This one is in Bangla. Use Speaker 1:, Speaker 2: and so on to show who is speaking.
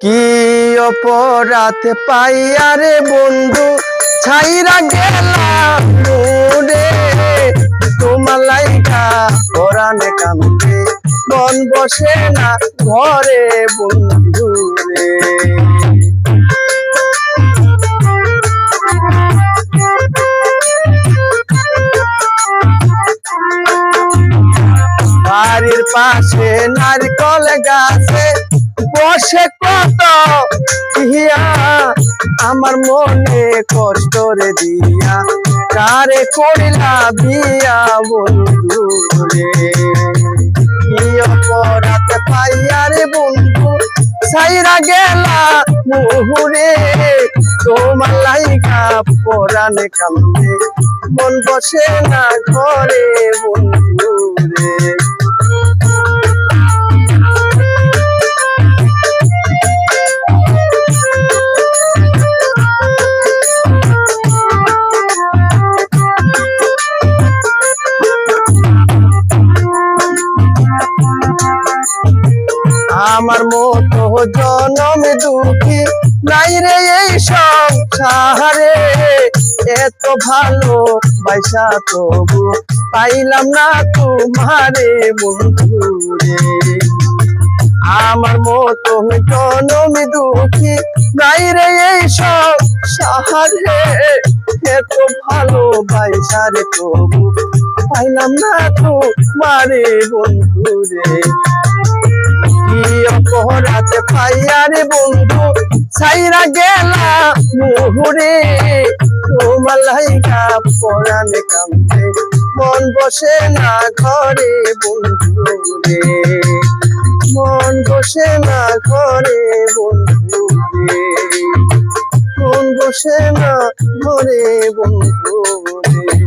Speaker 1: কি অপরাধ পাইয়া রে বন্ধু ছাইরা গেলাম রে তোমার লাইগা পরাণে কান্দে মন বসে না ঘরে বন্ধু রে। বাড়ির পাশে নারকল গাছে বসে কত হিয়া আমার মনে কষ্ট রে দিয়া কারে করিলা বিয়া বন্ধু রে। কি অপরাধ পাইয়া রে বন্ধু ছাইরা গেলা মুহুরে তোমার লাইগা পরাণে কান্দে মন বসে না ঘরে বন্ধু রে। আমার মতো জনম দুঃখী নাই রে এই সংসারে এত ভালো বাইসা তবু পাইলাম না তোমারে বন্ধু রে। আমার মতো জনম দুঃখী নাই রে এই সংসারে এত ভালো বাইসা রে তবু পাইলাম না তোমারে বন্ধু রে। কি অপরাধ পাইয়া রে বন্ধু ছাইরা গেলা মুহুরে তোমার লাইগা পরাণে কান্দে মন বসে না ঘরে বন্ধু রে। মন বসে না ঘরে বন্ধু রে। মন বসে না ঘরে বন্ধু রে।